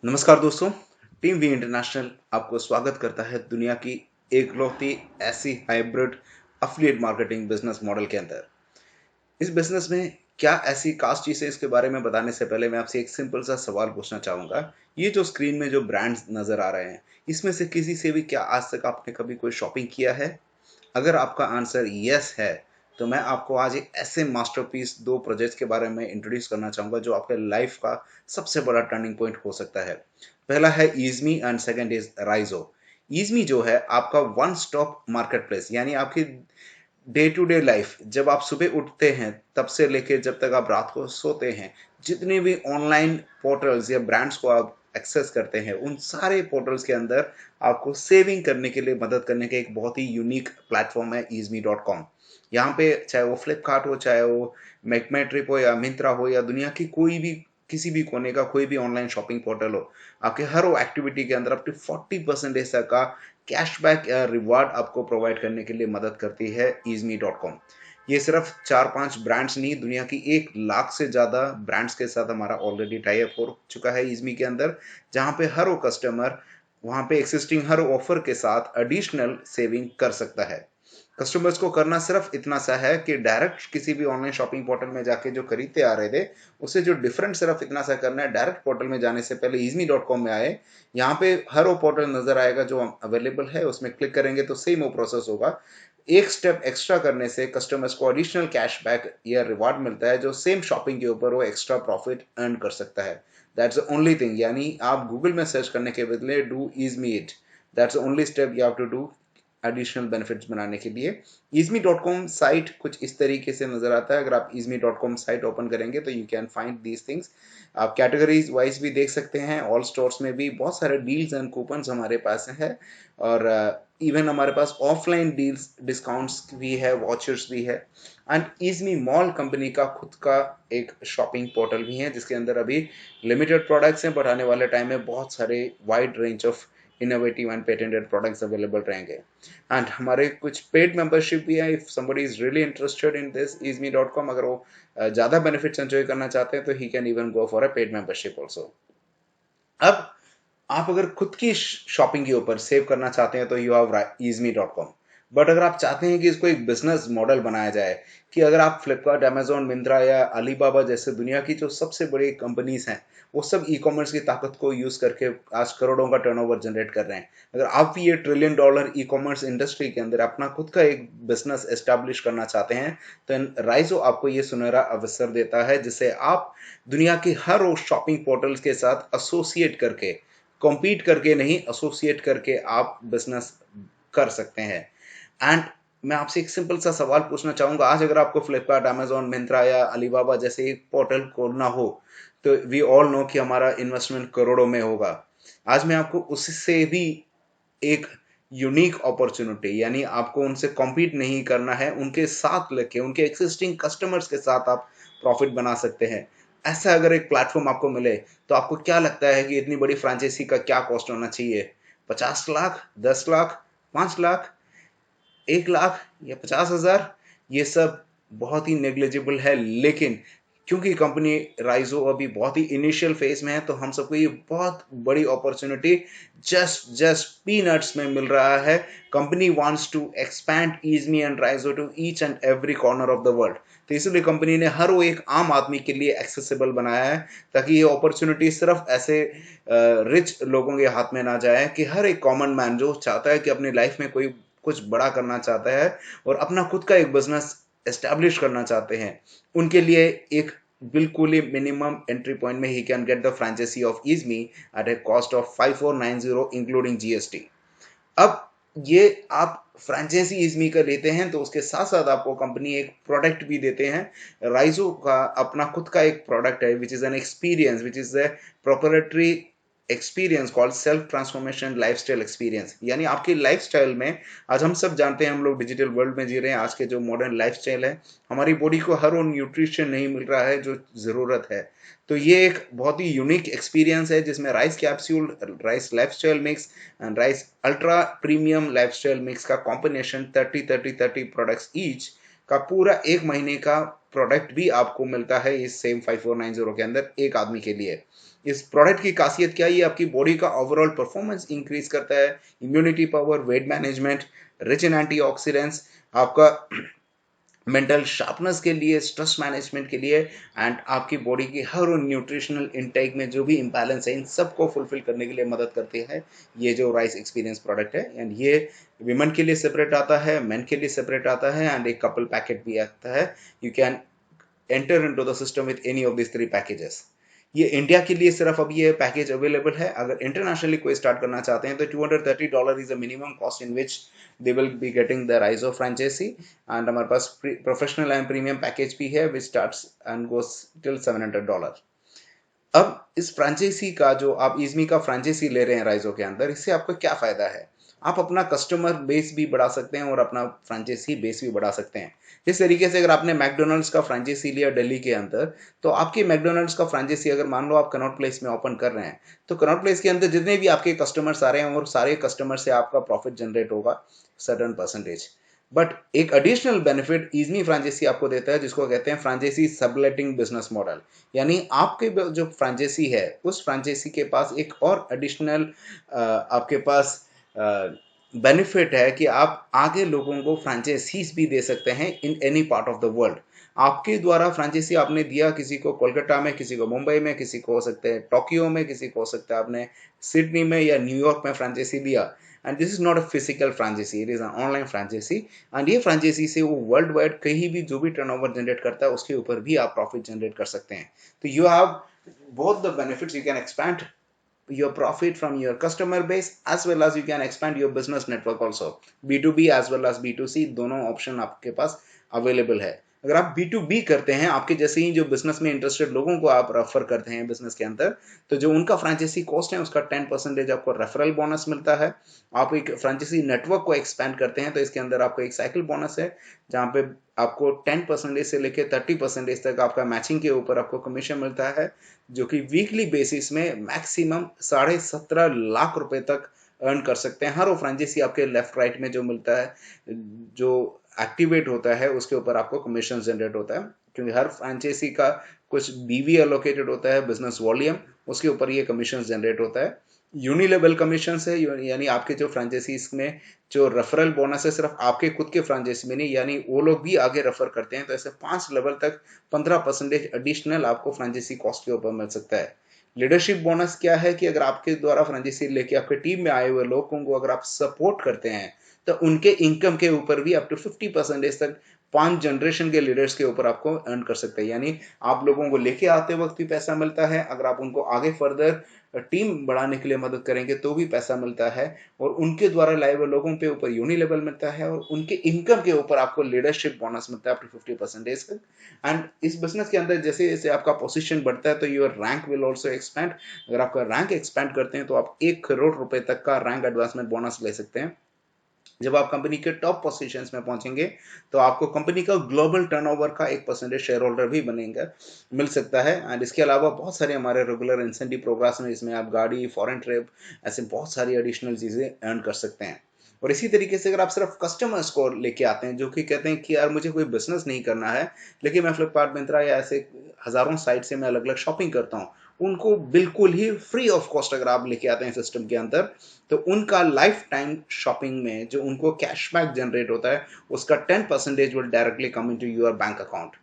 नमस्कार दोस्तों। Team we international आपको स्वागत करता है दुनिया की एकलौती ऐसी hybrid affiliate marketing business model के अंदर। इस बिजनेस में क्या ऐसी खास चीज़ है, इसके बारे में बताने से पहले मैं आपसे एक सिंपल सा सवाल पूछना चाहूँगा। ये जो स्क्रीन में जो ब्रांड्स नज़र आ रहे हैं, इसमें से किसी से भी क्या आज तक आपने कभी कोई शॉपिंग किया है? अगर आपका आंसर यस है, तो मैं आपको आज एक ऐसे मास्टरपीस 2 प्रोजेक्ट्स के बारे में इंट्रोड्यूस करना चाहूँगा जो आपके लाइफ का सबसे बड़ा टर्निंग पॉइंट हो सकता है। पहला है ईज़मी एंड सेकंड इज़ राइज़ो। ईज़मी जो है आपका वन स्टॉप मार्केटप्लेस, यानी आपकी डे टू डे लाइफ, जब आप सुबह उठते हैं तब से लेके जब तक आप रात को सोते हैं, जितने भी ऑनलाइन पोर्टल्स या ब्रांड्स को आप एक्सेस करते हैं, उन सारे पोर्टल्स के अंदर आपको सेविंग करने के लिए मदद करने का एक बहुत ही यूनिक प्लेटफॉर्म है easme.com। यहाँ पे चाहे वो फ्लिपकार्ट हो, चाहे वो मेकमेट्रिप हो या मिंत्रा हो या दुनिया की कोई भी किसी भी कोने का कोई भी ऑनलाइन शॉपिंग पोर्टल हो, आपके हर वो एक्टिविटी के अंदर अप टू 40% तक का कैशबैक या रिवार्ड आपको प्रोवाइड करने के लिए मदद करती है easme.com। ये सिर्फ 4-5 ब्रांड्स नहीं, दुनिया की 1 लाख से ज़्यादा ब्रांड्स के साथ हमारा ऑलरेडी टाई अप हो चुका है easme के अंदर, जहाँ पे हर वो कस्टमर वहाँ पे एक्सिस्टिंग हर ऑफर के साथ एडिशनल सेविंग कर सकता है। कस्टमर्स को करना सिर्फ इतना सा है कि डायरेक्ट किसी भी ऑनलाइन शॉपिंग पोर्टल में जाके जो खरीदते आ रहे थे, उससे जो डिफरेंट सिर्फ इतना सा करना है, डायरेक्ट पोर्टल में जाने से पहले easme.com में आए। यहाँ पे हर वो पोर्टल नजर आएगा जो अवेलेबल है, उसमें क्लिक करेंगे तो सेम वो प्रोसेस होगा। एक स्टेप एक्स्ट्रा करने से कस्टमर्स को एडिशनल कैशबैक या रिवार्ड मिलता है, जो सेम शॉपिंग के ऊपर वो एक्स्ट्रा प्रॉफिट अर्न कर सकता है। दैट्स द ओनली थिंग, यानी आप गूगल में सर्च करने के बदले do easme it. That's the only step you have to do additional benefits बनाने के लिए। easme.com साइट कुछ इस तरीके से नजर आता है। अगर आप easme.com साइट ओपन करेंगे तो you can find these things. आप कैटेगरीज वाइज भी देख सकते हैं, ऑल स्टोर्स में भी बहुत सारे डील्स एंड कूपन्स हमारे पास है, और इवन हमारे पास ऑफलाइन डील्स डिस्काउंट्स भी है, वॉचर्स भी है। एंड easme मॉल कंपनी का खुद का एक शॉपिंग पोर्टल भी है, जिसके अंदर अभी लिमिटेड प्रोडक्ट्स हैं, बट आने वाले टाइम में बहुत सारे wide range of innovative and patented products available रहेंगे। एंड हमारे कुछ पेड मेंबरशिप भी है। If somebody is really interested in this easme.com, अगर वो ज़्यादा बेनिफिट्स एंजॉय करना चाहते हैं तो he can even go for a paid membership also. अब आप अगर खुद की शॉपिंग के ऊपर सेव करना चाहते हैं तो यू हैव easme.com। बट अगर आप चाहते हैं कि इसको एक बिजनेस मॉडल बनाया जाए, कि अगर आप फ्लिपकार्ट, अमेजोन, मिंत्रा या अलीबाबा जैसे दुनिया की जो सबसे बड़ी कंपनीज हैं, वो सब ई कॉमर्स की ताकत को यूज करके आज करोड़ों का टर्नओवर जनरेट कर रहे हैं। अगर आप भी ये trillion dollar e commerce industry के अंदर अपना खुद का एक बिजनेस एस्टेब्लिश करना चाहते हैं, तो राइजो आपको ये सुनहरा अवसर देता है, जिससे आप दुनिया की हर वो शॉपिंग पोर्टल्स के साथ एसोसिएट करके, कॉम्पीट करके नहीं, एसोसिएट करके आप बिजनेस कर सकते हैं। एंड मैं आपसे एक सिंपल सा सवाल पूछना चाहूंगा। आज अगर आपको फ्लिपकार्ट, अमेजोन, मिंत्रा या अलीबाबा जैसे एक पोर्टल खोलना हो, तो वी ऑल नो कि हमारा इन्वेस्टमेंट करोड़ों में होगा। आज मैं आपको उससे भी एक यूनिक अपॉर्चुनिटी, यानी आपको उनसे कॉम्पीट नहीं करना है, उनके साथ लेके उनके एक्सिस्टिंग कस्टमर्स के साथ आप प्रॉफिट बना सकते हैं। ऐसा अगर एक प्लेटफॉर्म आपको मिले, तो आपको क्या लगता है कि इतनी बड़ी फ्रेंचाइजी का क्या कॉस्ट होना चाहिए? 50 लाख, 10 लाख, 5 लाख, 1 लाख या 50,000? ये सब बहुत ही नेग्लिजिबल है। लेकिन क्योंकि कंपनी राइजो अभी बहुत ही इनिशियल फेज में है, तो हम सबको ये बहुत बड़ी अपॉर्चुनिटी जस्ट जस्ट पीनट्स में मिल रहा है। Company wants to expand easme and rise to each and every corner of the world. तो इसलिए कंपनी ने हर वो एक आम आदमी के लिए एक्सेसिबल बनाया है, ताकि ये अपॉर्चुनिटी सिर्फ ऐसे रिच लोगों के हाथ में ना जाए, कि हर एक कॉमन मैन जो चाहता है कि अपनी लाइफ में कोई कुछ बड़ा करना चाहता है और अपना खुद का एक बिजनेस एस्टैब्लिश करना चाहते हैं, उनके लिए एक बिल्कुल ही मिनिमम एंट्री पॉइंट में ही can get the franchise of easme at a cost of 5490 including GST. अब ये आप फ्रेंचाइजी easme का लेते हैं, तो उसके साथ साथ आपको कंपनी एक प्रोडक्ट भी देते हैं। राइजो का अपना खुद का एक प्रोडक्ट है, which is an experience, which is a proprietary experience called self transformation lifestyle experience. यानी आपकी लाइफस्टाइल में, आज हम सब जानते हैं, हम लोग डिजिटल वर्ल्ड में जी रहे हैं। आज के जो मॉडर्न लाइफस्टाइल है, हमारी बॉडी को हर वो न्यूट्रिशन नहीं मिल रहा है जो ज़रूरत है। तो ये एक बहुत ही यूनिक एक्सपीरियंस है, जिसमें rice capsule, rice lifestyle mix and rice ultra premium lifestyle mix का कॉम्बिनेशन 30-30-30 प्रोडक्ट्स ईच का पूरा 1 महीने का प्रोडक्ट भी आपको मिलता है इस सेम 5490 के अंदर एक आदमी के लिए। इस प्रोडक्ट की खासियत क्या है? ये आपकी बॉडी का ओवरऑल परफॉर्मेंस इंक्रीज करता है, immunity power, weight management, rich in antioxidants, आपका मेंटल शार्पनेस के लिए, स्ट्रेस मैनेजमेंट के लिए, एंड आपकी बॉडी की हर न्यूट्रिशनल इनटेक में जो भी इम्बैलेंस है इन सबको फुलफिल करने के लिए मदद करती है ये जो राइस एक्सपीरियंस प्रोडक्ट है। एंड ये विमेन के लिए सेपरेट आता है, मेन के लिए सेपरेट आता है, एंड एक कपल पैकेट भी आता है। You can enter into the system with any of this 3 packages. ये इंडिया के लिए सिर्फ अब ये पैकेज अवेलेबल है। अगर इंटरनेशनली कोई स्टार्ट करना चाहते हैं तो $230 is the minimum cost in which they will be getting the rise of franchise. And हमारे पास प्रोफेशनल एंड प्रीमियम पैकेज भी है which starts and goes till $700। अब इस फ्रेंचाइजी का जो आप इज़मी का फ्रेंचाइजी ले रहे हैं राइजो के अंदर, इससे आपको क्या फायदा है? आप अपना कस्टमर बेस भी बढ़ा सकते हैं और अपना फ्रेंचाइजी बेस भी बढ़ा सकते हैं। जिस तरीके से अगर आपने मैकडोनल्ड्स का फ्रेंचाइजी लिया दिल्ली के अंदर, तो आपकी मैकडोनल्ड्स का फ्रेंचाइजी अगर मान लो आप कनॉट प्लेस में ओपन कर रहे हैं, तो कनॉट प्लेस के अंदर जितने भी आपके कस्टमर्स आ रहे हैं और सारे कस्टमर से आपका प्रॉफिट जनरेट होगा सर्टेन परसेंटेज। बट एक एडिशनल बेनिफिट इज़मी फ्रेंचाइजी आपको देता है जिसको कहते हैं फ्रेंचाइजी सबलेटिंग बिजनेस मॉडल। यानी आपके जो फ्रेंचाइजी है उस फ्रेंचाइजी के पास एक और एडिशनल आपके पास बेनिफिट है कि आप आगे लोगों को फ्रेंचाइजीज भी दे सकते हैं in any part of the world. आपके द्वारा फ्रेंचाइजी आपने दिया किसी को कोलकाता में, किसी को मुंबई में, किसी को हो सकता है टोक्यो में, किसी को हो सकता है आपने सिडनी में या न्यूयॉर्क में फ्रेंचाइजी दिया। And this is not a physical franchise, it is an online franchise. And ये फ्रेंचाइजी से वो वर्ल्ड वाइड कहीं भी जो भी टर्नओवर जनरेट करता है उसके ऊपर भी आप प्रॉफिट जनरेट कर सकते हैं। तो you have both the benefits. You can expand your profit from your customer base as well as you can expand your business network also, B2B as well as B2C दोनों option आपके पास available है। अगर आप B2B करते हैं, आपके जैसे ही जो बिजनेस में इंटरेस्टेड लोगों को आप रेफर करते हैं बिजनेस के अंदर, तो जो उनका फ्रेंचाइजी कॉस्ट है उसका 10% आपको रेफरल बोनस मिलता है। आप एक फ्रेंचाइजी नेटवर्क को एक्सपेंड करते हैं तो इसके अंदर आपको एक साइकिल बोनस है जहाँ पे आपको 10% से लेकर 30% तक आपका मैचिंग के ऊपर आपको कमीशन मिलता है, जो कि वीकली बेसिस में मैक्सिमम 17.5 लाख रुपए तक अर्न कर सकते हैं। हर वो फ्रेंचाइजी आपके लेफ्ट राइट में जो मिलता है, जो एक्टिवेट होता है उसके ऊपर आपको कमीशन जनरेट होता है, क्योंकि हर फ्रेंचाइजी का कुछ बीवी एलोकेटेड होता है बिजनेस वॉल्यूम, उसके ऊपर ये कमीशन जनरेट होता है। यूनिलेवल कमीशन है, यानी आपके जो फ्रेंचाइजीज में जो रेफरल बोनस है सिर्फ आपके खुद के फ्रेंचाइजी में नहीं, यानी वो लोग भी आगे रेफर करते हैं तो ऐसे 5 लेवल तक 15% एडिशनल आपको फ्रेंचाइजी कॉस्ट के ऊपर मिल सकता है। लीडरशिप बोनस क्या है कि अगर आपके द्वारा फ्रेंचाइजी लेके आपके टीम में आए हुए लोगों को अगर आप सपोर्ट करते हैं तो उनके इनकम के ऊपर भी अप टू 50% तक 5 जनरेशन के लीडर्स के ऊपर आपको अर्न कर सकते हैं। यानी आप लोगों को लेके आते वक्त भी पैसा मिलता है, अगर आप उनको आगे फर्दर टीम बढ़ाने के लिए मदद करेंगे तो भी पैसा मिलता है, और उनके द्वारा लाए हुए लोगों पे ऊपर यूनि लेवल मिलता है, और उनके इनकम के ऊपर आपको लीडरशिप बोनस मिलता है अप टू 50%। एंड इस बिजनेस के अंदर जैसे जैसे आपका पोजीशन बढ़ता है तो your rank will also expand. अगर आपका रैंक एक्सपैंड करते हैं तो आप 1 करोड़ रुपए तक का रैंक एडवांसमेंट बोनस ले सकते हैं। जब आप कंपनी के टॉप पोजीशंस में पहुंचेंगे तो आपको कंपनी का ग्लोबल टर्नओवर का 1% शेयर होल्डर भी बनेंगे मिल सकता है। एंड इसके अलावा बहुत सारे हमारे रेगुलर इंसेंटिव प्रोग्राम्स हैं, इसमें आप गाड़ी, फॉरेन ट्रिप, ऐसे बहुत सारी एडिशनल चीज़ें अर्न कर सकते हैं। और इसी तरीके से अगर आप सिर्फ कस्टमर्स को लेके आते हैं जो कि कहते हैं कि यार मुझे कोई बिजनेस नहीं करना है लेकिन मैं फ्लिपकार्ट, मिंत्रा या ऐसे हजारों साइट से मैं अलग अलग शॉपिंग करता हूँ, उनको बिल्कुल ही फ्री ऑफ कॉस्ट अगर आप लेके आते हैं सिस्टम के अंदर, तो उनका लाइफ टाइम शॉपिंग में जो उनको कैशबैक जनरेट होता है उसका 10% will directly come into your bank account.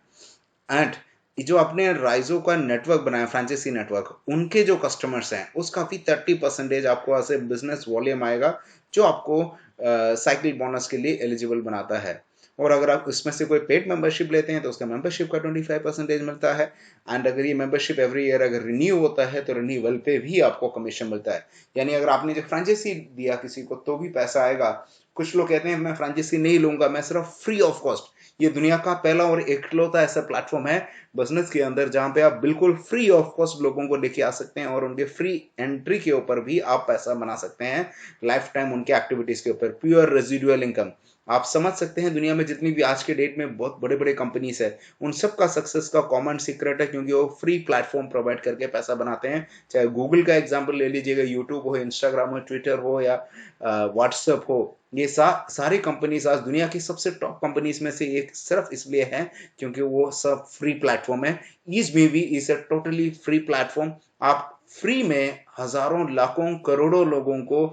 And जो अपने राइजो का नेटवर्क बनाया, फ्रेंचाइजी नेटवर्क, उनके जो कस्टमर्स हैं उसका भी 30% आपको ऐसे बिजनेस वॉल्यूम आएगा जो आपको साइकिल बोनस के लिए एलिजिबल बनाता है। और अगर आप इसमें से कोई पेड मेंबरशिप लेते हैं तो उसका मेंबरशिप का 25% मिलता है। एंड अगर ये मेंबरशिप एवरी ईयर अगर रिन्यू होता है तो रिन्यूअल पे भी आपको कमीशन मिलता है। यानी अगर आपने जो फ्रेंचाइजी दिया किसी को तो भी पैसा आएगा। कुछ लोग कहते हैं मैं फ्रेंचाइजी नहीं लूंगा, मैं सिर्फ फ्री ऑफ कॉस्ट। ये दुनिया का पहला और इकलौता ऐसा प्लेटफॉर्म है बिजनेस के अंदर जहां पे आप बिल्कुल फ्री ऑफ कॉस्ट लोगों को लेके आ सकते हैं और उनके फ्री एंट्री के ऊपर भी आप पैसा बना सकते हैं, लाइफ टाइम उनके एक्टिविटीज के ऊपर, प्योर रेजिडुअल इनकम। आप समझ सकते हैं दुनिया में जितनी भी आज के डेट में बहुत बड़े बड़े कंपनीज है, उन सब का सक्सेस का कॉमन सीक्रेट है क्योंकि वो फ्री प्लेटफॉर्म प्रोवाइड करके पैसा बनाते हैं। चाहे गूगल का एग्जांपल ले लीजिएगा, यूट्यूब हो, इंस्टाग्राम हो, ट्विटर हो या व्हाट्सएप हो, ये सारी कंपनीज आज दुनिया की सबसे टॉप कंपनीज में से एक सिर्फ इसलिए है क्योंकि वो सब फ्री प्लेटफॉर्म है। ईज बीवी is a totally free platform. आप फ्री में हजारों लाखों करोड़ों लोगों को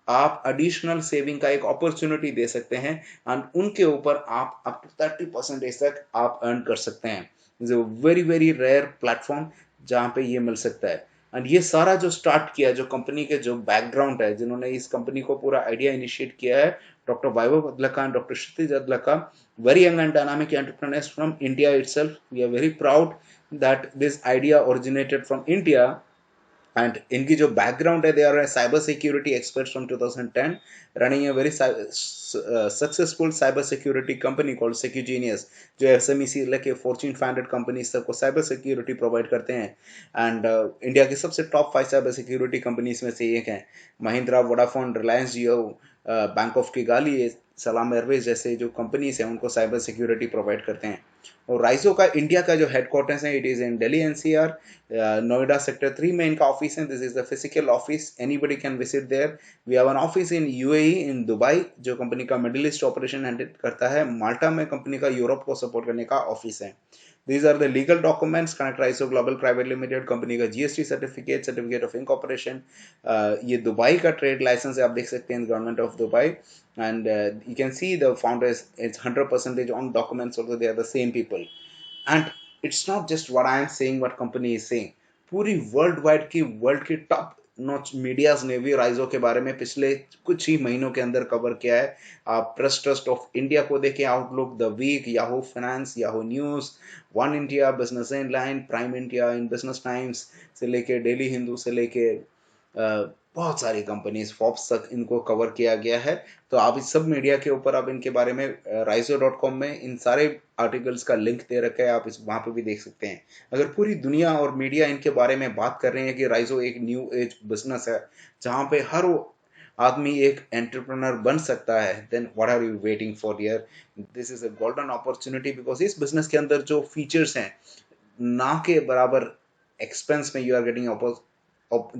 आप एडिशनल सेविंग का एक अपॉर्चुनिटी दे सकते हैं एंड उनके ऊपर आप अप टू 30% तक आप अर्न कर सकते हैं। Is a very very rare platform जहाँ पे ये मिल सकता है। एंड ये सारा जो स्टार्ट किया, जो कंपनी के जो बैकग्राउंड है, जिन्होंने इस कंपनी को पूरा आइडिया इनिशिएट किया है, doctor Vaibhav Adlakha and doctor Kshitij Adlakha, very young and dynamic entrepreneurs from India itself. We are very proud that this idea originated from India। And इनकी जो बैकग्राउंड है, they are cyber security experts from 2010 running a very successful cyber security company called Secugenius, जो SME लेके Fortune 500 companies तक को cyber security provide करते हैं। And India की सबसे टॉप 5 साइबर सिक्योरिटी कंपनीज में से एक है। Mahindra, Vodafone, Reliance Jio, bank of Kigali, सलाम एयरवेज जैसे जो कंपनीज हैं उनको साइबर सिक्योरिटी प्रोवाइड करते हैं। और राइजो का इंडिया का जो हेडक्वार्टर्स है, it is in Delhi NCR, Noida sector 3 में इनका ऑफिस है। This is the physical office, anybody can visit there. We have an office in UAE in Dubai, जो कंपनी का मिडिल ईस्ट ऑपरेशन हैंडल करता है। माल्टा में कंपनी का यूरोप को सपोर्ट करने का ऑफिस है। These are the legal documents, Connect ISO Global Private Limited company का GST certificate, certificate of incorporation, ये दुबई का ट्रेड लाइसेंस है, आप देख सकते हैं, government of Dubai. and you can see the founders, it's 100% on documents, although they are the same people। and it's not just what I am saying, what company is saying, पूरी world wide की world की top notch medias ने भी राइजो के बारे में पिछले कुछ ही महीनों के अंदर कवर किया है। आप प्रेस ट्रस्ट ऑफ इंडिया को देखें, Outlook, the Week, Yahoo Finance, Yahoo News, One India, Business in Line, Prime India, in Business Times से लेके डेली हिंदू से लेके बहुत सारी कंपनीज, फॉर्ब्स तक इनको कवर किया गया है। तो आप इस सब मीडिया के ऊपर आप इनके बारे में राइजो.com में इन सारे आर्टिकल्स का लिंक दे रखा है, आप इस वहां पे भी देख सकते हैं। अगर पूरी दुनिया और मीडिया इनके बारे में बात कर रहे हैं कि राइजो एक न्यू एज बिजनेस है जहां पे हर आदमी एक एंटरप्रेन्योर बन सकता है, then what are you waiting for here. This is a golden opportunity because इस बिजनेस के अंदर जो फीचर्स हैं, ना के बराबर एक्सपेंस में you are getting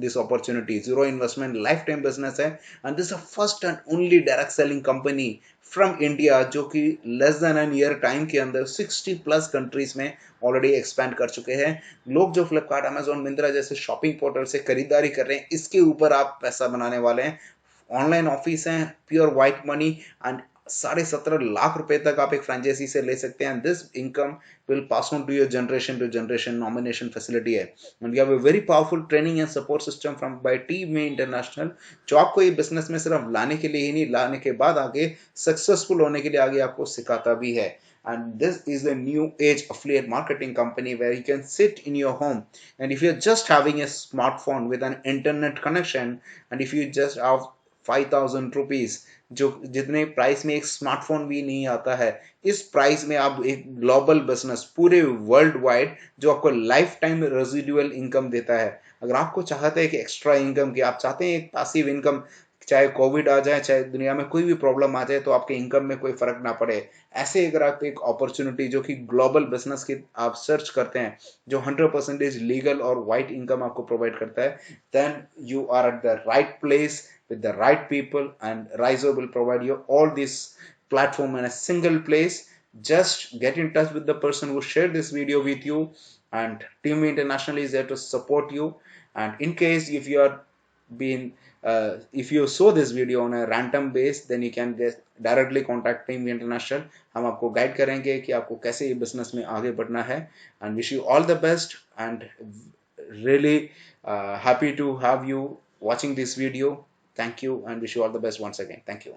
this opportunity, zero investment, lifetime business है। and this is the first and only direct selling company from India जो कि less than an year time के अंदर 60 प्लस कंट्रीज में ऑलरेडी एक्सपैंड कर चुके हैं। लोग जो फ्लिपकार्ट, अमेजोन, मिंत्रा जैसे शॉपिंग पोर्टल से खरीदारी कर रहे हैं, इसके ऊपर आप पैसा बनाने वाले हैं। ऑनलाइन ऑफिस है, pure white money, and 17.5 lakh रुपए तक आप एक फ्रेंचाइजी से ले सकते हैं। This income will pass on to generation nomination facility है। And we have a very powerful training and support system from by team में इंटरनेशनल, जो आपको ये बिजनेस में सिर्फ लाने के लिए ही नहीं, लाने के बाद आगे सक्सेसफुल होने के लिए आगे आपको सिखाता भी है। And this is the new age affiliate marketing company where you can sit in your home, and if you're just having a smartphone with an internet connection, and if you just have 5,000 rupees, जो जितने price में एक smartphone भी नहीं आता है, इस price में आप एक ग्लोबल बिजनेस पूरे वर्ल्ड वाइड जो आपको लाइफ टाइम रेजिडुअल इनकम देता है। अगर आपको चाहते हैं कि एक्स्ट्रा इनकम की, आप चाहते हैं एक पैसिव इनकम, चाहे कोविड आ जाए, चाहे दुनिया में कोई भी प्रॉब्लम आ जाए, तो आपके इनकम में कोई फर्क ना पड़े, ऐसे अगर आप एक अपॉर्चुनिटी जो कि ग्लोबल बिजनेस की आप सर्च करते हैं, जो 100% लीगल और वाइट इनकम आपको प्रोवाइड करता है, then you are at the right place with the right people, and Rizo will provide you all this platform in a single place। just get in touch with the person who shared this video with you, and Team International is there to support you। and in case if you are being if you saw this video on a random base, then you can just directly contact Team International। हम आपको guide करेंगे कि आपको कैसे ये business में आगे बढ़ना है। and wish you all the best, and really happy to have you watching this video। Thank you and wish you all the best once again. Thank you.